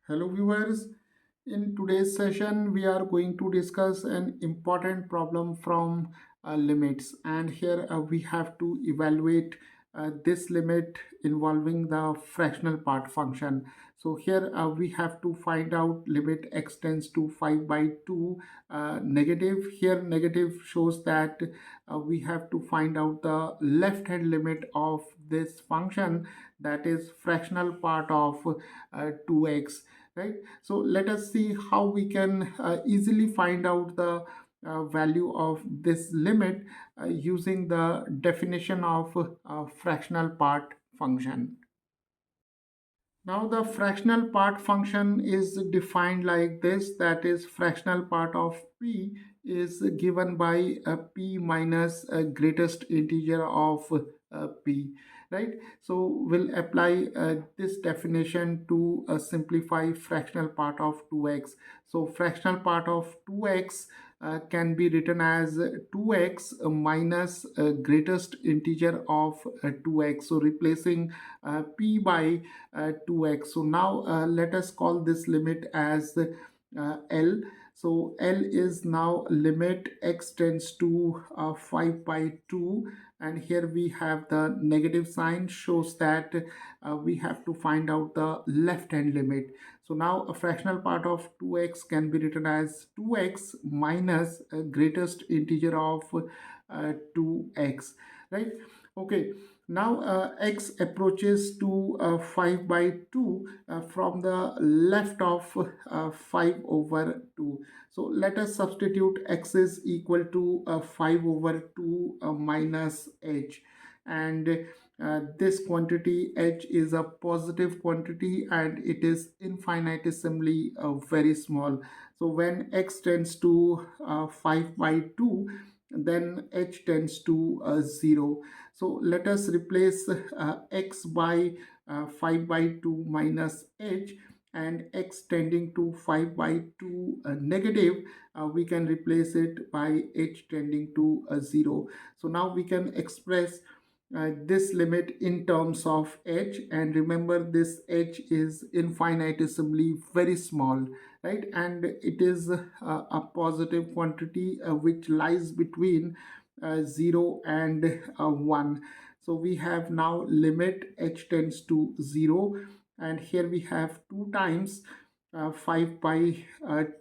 Hello viewers, in today's session we are going to discuss an important problem from limits, and here we have to evaluate this limit involving the fractional part function. So here we have to find out limit x tends to 5 by 2 negative. Here negative shows that we have to find out the left hand limit of this function, that is fractional part of 2x, right? So let us see how we can easily find out the value of this limit using the definition of fractional part function. Now the fractional part function is defined like this, that is fractional part of p is given by p minus greatest integer of p, right? So we'll apply this definition to simplify fractional part of 2x. So fractional part of 2x can be written as 2x minus greatest integer of 2x. So replacing p by 2x. So now let us call this limit as L. So L is now limit x tends to 5 by 2, and here we have the negative sign, shows that we have to find out the left hand limit. So now a fractional part of 2x can be written as 2x minus greatest integer of 2x, right? Okay, now x approaches to 5 by 2 from the left of 5 over 2. So let us substitute x is equal to 5 over 2 minus h, and this quantity h is a positive quantity and it is infinitesimally very small. So when x tends to 5 by 2, then h tends to 0. So let us replace x by 5 by 2 minus h, and x tending to 5 by 2 negative, we can replace it by h tending to 0. So now we can express this limit in terms of h, and remember this h is infinitesimally very small, right? And it is a positive quantity which lies between 0 and 1. So we have now limit h tends to 0, and here we have 2 times 5 by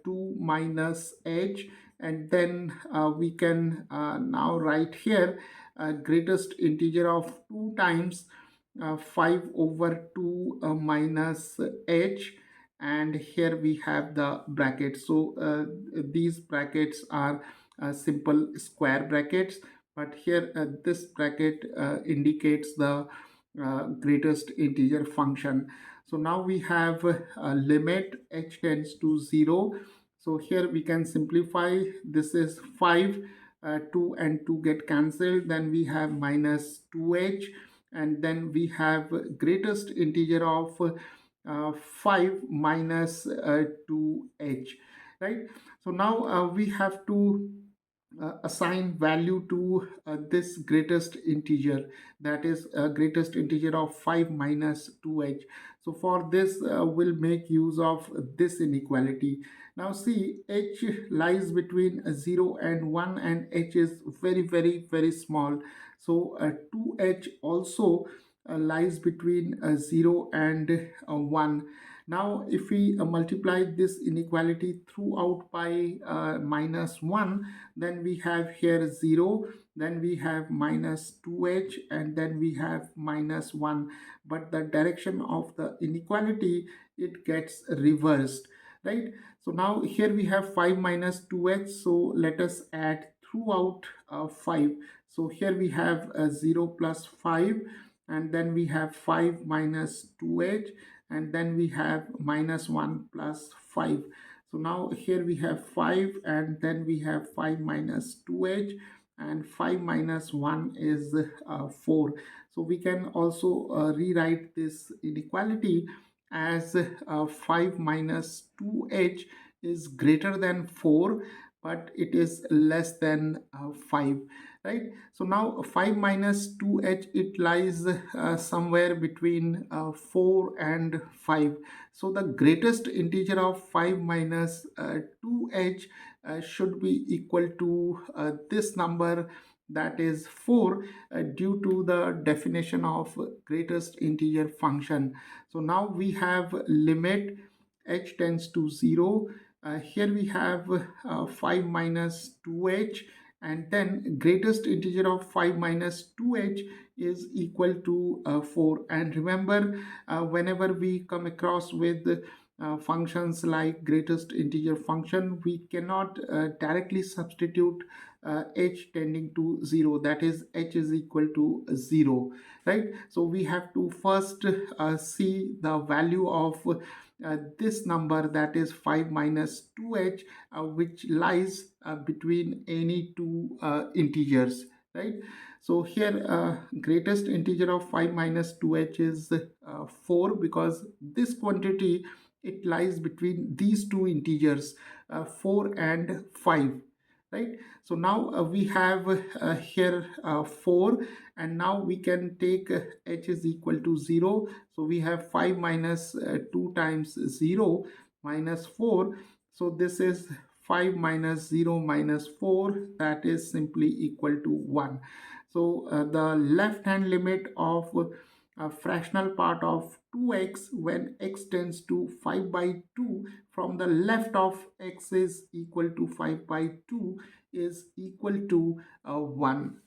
2 minus h, and then we can now write here greatest integer of 2 times 5 over 2 minus h, and here we have the brackets. So these brackets are simple square brackets, but here this bracket indicates the greatest integer function. So now we have limit h tends to 0. So here we can simplify. This is 5, 2 and 2 get cancelled, then we have minus 2h, and then we have greatest integer of 5 minus 2h, right? So now we have to assign value to this greatest integer, that is greatest integer of 5 minus 2h. So for this we'll make use of this inequality. Now see, h lies between 0 and 1, and h is very small. So 2h also lies between 0 and 1. Now if we multiply this inequality throughout by minus 1, then we have here 0, then we have minus 2h, and then we have minus 1. But the direction of the inequality, it gets reversed, right? So now here we have 5 minus 2h, so let us add throughout 5. So here we have 0 plus 5, and then we have 5 minus 2h, and then we have minus 1 plus 5. So now here we have 5, and then we have 5 minus 2h, and 5 minus 1 is 4. So we can also rewrite this inequality as 5 minus 2h is greater than 4, but it is less than 5, right? So now 5 minus 2h, it lies somewhere between 4 and 5. So the greatest integer of 5 minus 2h should be equal to this number, that is 4, due to the definition of greatest integer function. So now we have limit h tends to 0. Here we have 5 minus 2h, and then greatest integer of 5 minus 2h is equal to 4. And remember, whenever we come across with functions like greatest integer function, we cannot directly substitute h tending to 0, that is h is equal to 0, right? So we have to first see the value of this number, that is 5 minus 2h, which lies between any two integers, right? So here greatest integer of 5 minus 2h is 4, because this quantity, it lies between these two integers, 4 and 5, right? So now we have here 4, and now we can take h is equal to 0. So we have 5 minus 2 times 0 minus 4. So this is 5 minus 0 minus 4, that is simply equal to 1. So the left hand limit of a fractional part of 2x when x tends to 5 by 2 from the left of x is equal to 5 by 2 is equal to 1.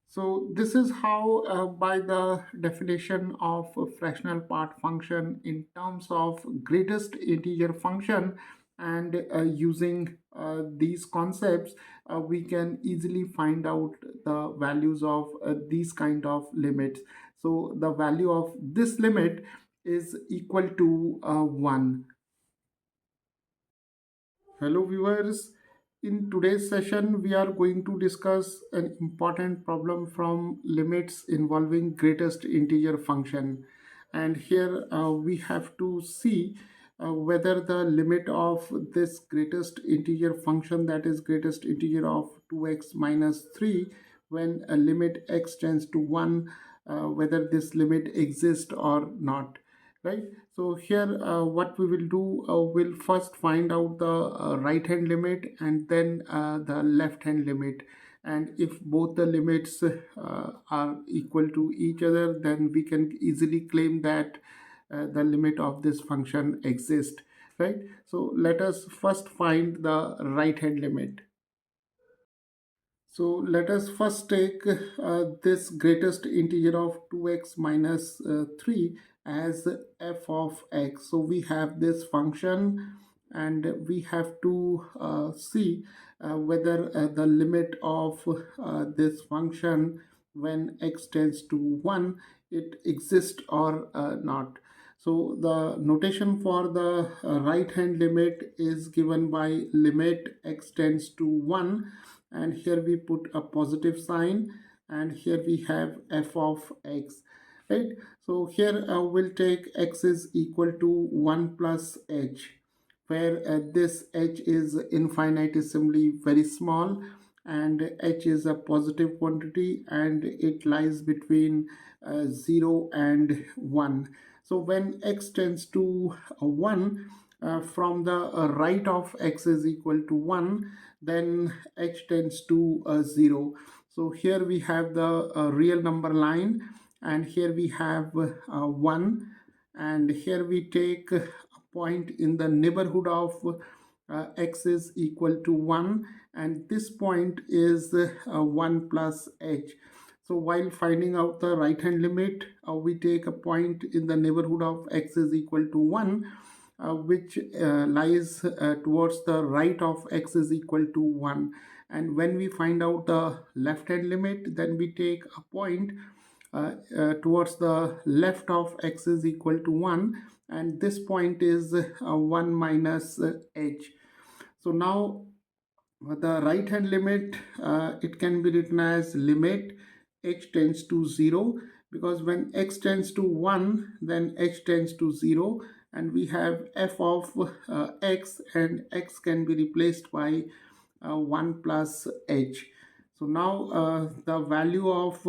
So this is how by the definition of a fractional part function in terms of greatest integer function, and using these concepts, we can easily find out the values of these kind of limits. So the value of this limit is equal to 1. Hello viewers, in today's session we are going to discuss an important problem from limits involving greatest integer function. And here we have to see whether the limit of this greatest integer function, that is greatest integer of 2x minus 3, when a limit x tends to 1, whether this limit exists or not, right? So here what we will do, we'll first find out the right hand limit and then the left hand limit, and if both the limits are equal to each other, then we can easily claim that the limit of this function exists, right? So let us first find the right hand limit. So let us first take this greatest integer of 2x minus 3 as f of x. So we have this function, and we have to see whether the limit of this function when x tends to 1, it exists or not. So the notation for the right hand limit is given by limit x tends to 1, and here we put a positive sign, and here we have f of x, right? So here we'll take x is equal to 1 plus h, where this h is infinitesimally very small, and h is a positive quantity, and it lies between 0 and 1. So when x tends to 1, from the right of x is equal to 1, then h tends to 0. So here we have the real number line, and here we have 1, and here we take a point in the neighborhood of x is equal to 1, and this point is 1 plus h. So while finding out the right hand limit, we take a point in the neighborhood of x is equal to 1, which lies towards the right of x is equal to 1. And when we find out the left hand limit, then we take a point towards the left of x is equal to 1, and this point is 1 minus h. So now the right hand limit, it can be written as limit h tends to 0, because when x tends to 1, then h tends to 0, and we have f of x, and x can be replaced by 1 plus h. So now the value of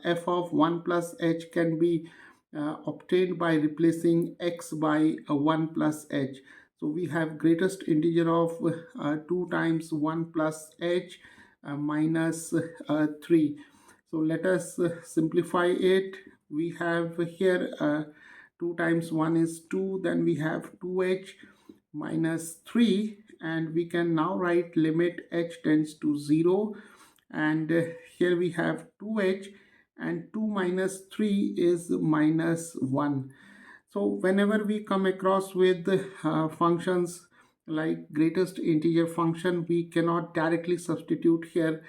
f of 1 plus h can be obtained by replacing x by 1 plus h. So we have greatest integer of 2 times 1 plus h minus 3. So let us simplify it. We have here 2 times 1 is 2, then we have 2h minus 3, and we can now write limit h tends to 0, and here we have 2h, and 2 minus 3 is minus 1. So whenever we come across with functions like greatest integer function, we cannot directly substitute here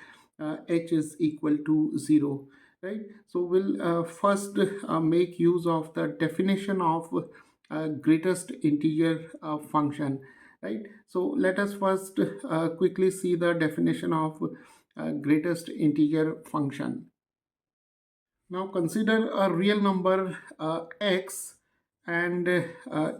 h is equal to 0, right? So we'll first make use of the definition of greatest integer function, right? So let us first quickly see the definition of greatest integer function. Now consider a real number x, and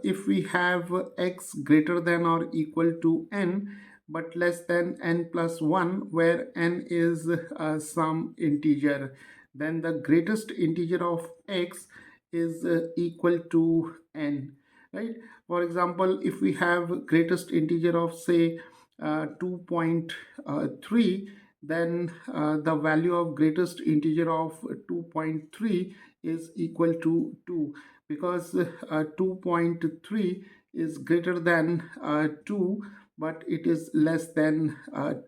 if we have x greater than or equal to n but less than n plus 1, where n is some integer, then the greatest integer of x is equal to n, right? For example, if we have greatest integer of say 2.3, then the value of greatest integer of 2.3 is equal to 2, because 2.3 is greater than 2, but it is less than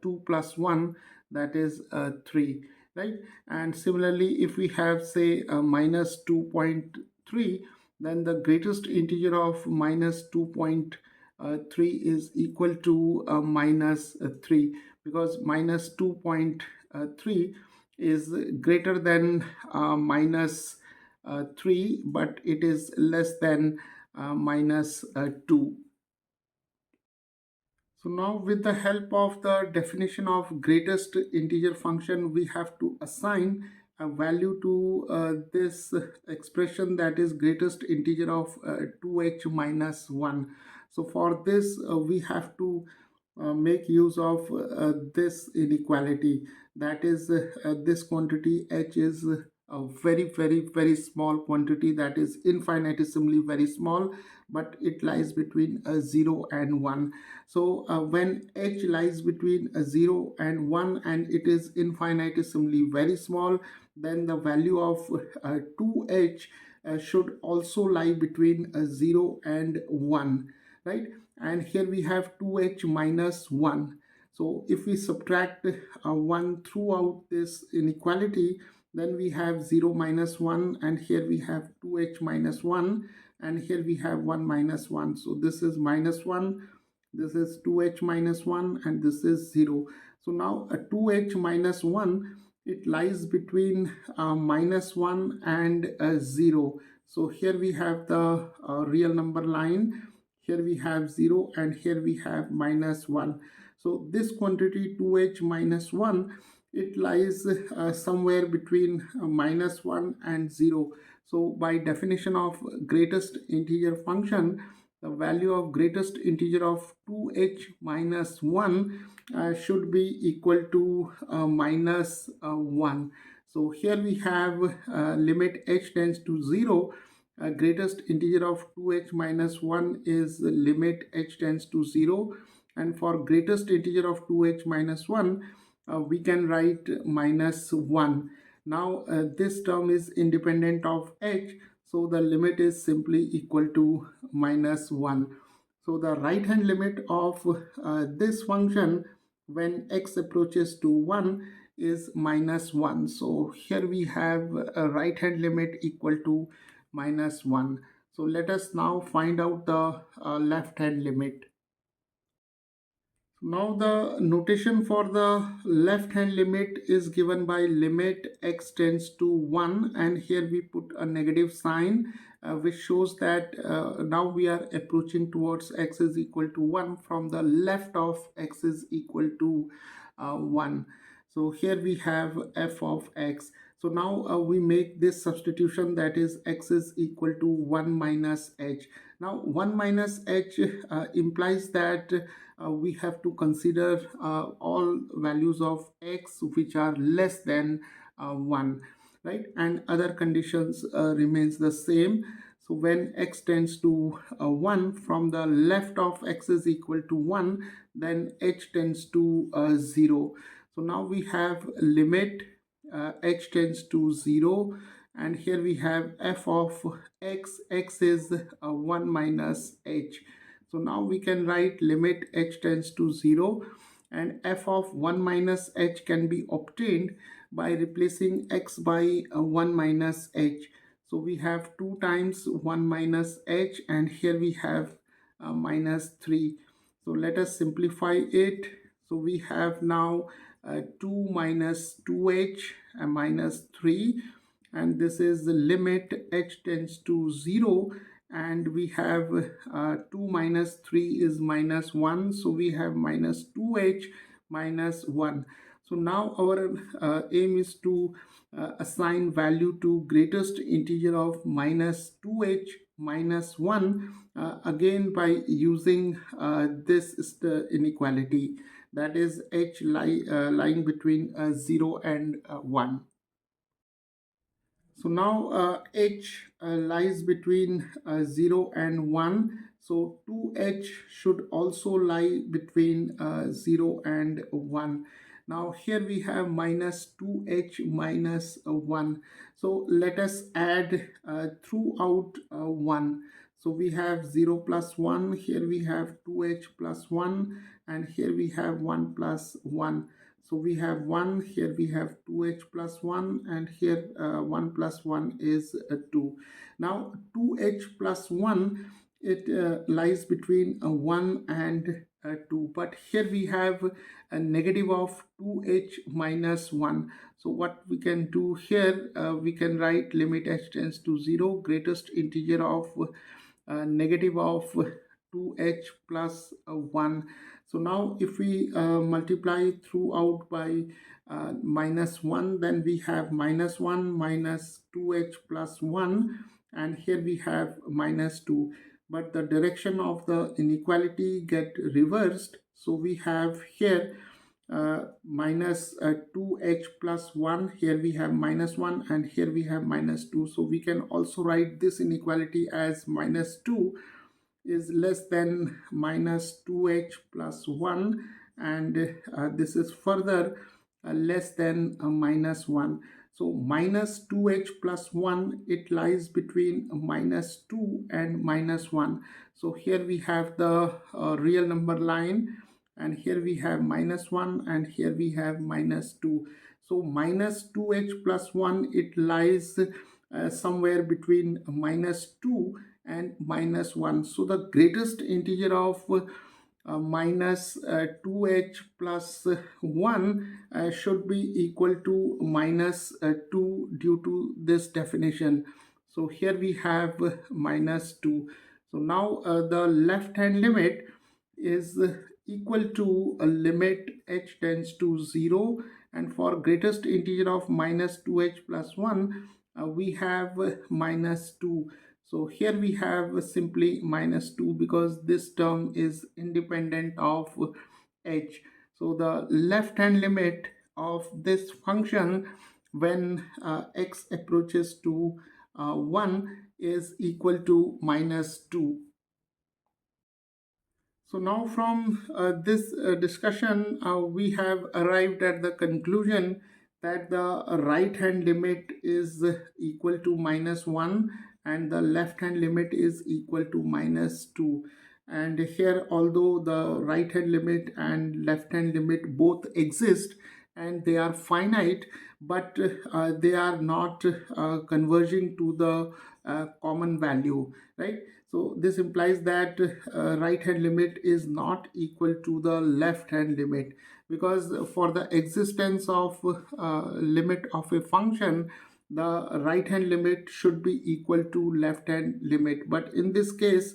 2 plus 1, that is 3, right? And similarly, if we have say minus 2.3, then the greatest integer of minus 2.3 is equal to minus 3, because minus 2.3 is greater than minus 3, but it is less than minus 2. So now with the help of the definition of greatest integer function, we have to assign a value to this expression, that is greatest integer of 2h minus 1. So for this we have to make use of this inequality, that is this quantity h is a very small quantity, that is infinitesimally very small, but it lies between 0 and 1. So when h lies between 0 and 1 and it is infinitesimally very small, then the value of 2h should also lie between 0 and 1, right? And here we have 2h minus 1. So if we subtract 1 throughout this inequality, then we have 0 minus 1, and here we have 2h minus 1, and here we have 1 minus 1. So this is minus 1, this is 2h minus 1, and this is 0. So now a 2h minus 1, it lies between minus 1 and 0. So here we have the real number line, here we have 0, and here we have minus 1. So this quantity 2h minus 1, it lies somewhere between minus 1 and 0. So by definition of greatest integer function, the value of greatest integer of 2h minus 1 should be equal to minus 1. So here we have limit h tends to 0. Greatest integer of 2h minus 1 is limit h tends to 0, and for greatest integer of 2h minus 1 we can write minus 1. Now this term is independent of h, so the limit is simply equal to minus 1. So the right hand limit of this function when x approaches to 1 is minus 1. So here we have a right hand limit equal to minus 1. So let us now find out the left hand limit. Now the notation for the left hand limit is given by limit x tends to 1, and here we put a negative sign which shows that now we are approaching towards x is equal to 1 from the left of x is equal to 1. So here we have f of x. So now we make this substitution, that is x is equal to 1 minus h. Now 1 minus h implies that we have to consider all values of x which are less than 1, right? And other conditions remains the same. So when x tends to 1, from the left of x is equal to 1, then h tends to 0. So now we have limit h tends to 0, and here we have f of x is 1 minus h. So now we can write limit h tends to 0, and f of 1 minus h can be obtained by replacing x by 1 minus h. So we have 2 times 1 minus h, and here we have minus 3. So let us simplify it. So we have now 2 minus 2h minus 3, and this is the limit h tends to 0, and we have 2 minus 3 is minus 1, so we have minus 2h minus 1. So now our aim is to assign value to greatest integer of minus 2h minus 1, again by using this is the inequality, that is h lying between 0 and 1. So now h lies between 0 and 1. So 2h should also lie between 0 and 1. Now here we have minus 2h minus 1. So let us add throughout 1. So we have 0 plus 1, here we have 2h plus 1, and here we have 1 plus 1. So we have 1, here we have 2h plus 1, and here 1 plus 1 is 2. Now 2h plus 1, it lies between 1 and 2, but here we have a negative of 2h minus 1. So what we can do here, we can write limit h tends to 0, greatest integer of negative of 2h plus 1. So now if we multiply throughout by minus 1, then we have minus 1 minus 2h plus 1, and here we have minus 2. But the direction of the inequality get reversed. So we have here minus 2h plus 1, here we have minus 1, and here we have minus 2. So we can also write this inequality as minus 2 is less than minus 2h plus 1, and this is further less than minus 1. So minus 2h plus 1, it lies between minus 2 and minus 1. So here we have the real number line, and here we have minus 1, and here we have minus 2. So minus 2h plus 1, it lies somewhere between minus 2 and minus 1. So the greatest integer of minus 2h plus 1 should be equal to minus 2 due to this definition. So here we have minus 2. So now the left hand limit is equal to a limit h tends to 0, and for greatest integer of minus 2h plus 1 we have minus 2. So here we have simply minus 2 because this term is independent of h. So the left hand limit of this function when x approaches to 1 is equal to minus 2. So now from this discussion, we have arrived at the conclusion that the right hand limit is equal to minus 1 and the left hand limit is equal to minus 2. And here, although the right hand limit and left hand limit both exist and they are finite, but they are not converging to the common value, right? So this implies that right hand limit is not equal to the left hand limit, because for the existence of limit of a function, the right hand limit should be equal to left hand limit. But in this case,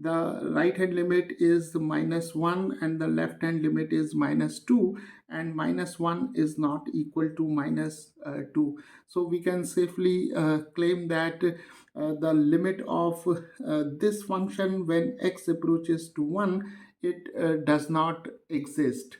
the right hand limit is minus 1 and the left hand limit is minus 2, and minus 1 is not equal to minus 2. So we can safely claim that the limit of this function when x approaches to 1, it does not exist.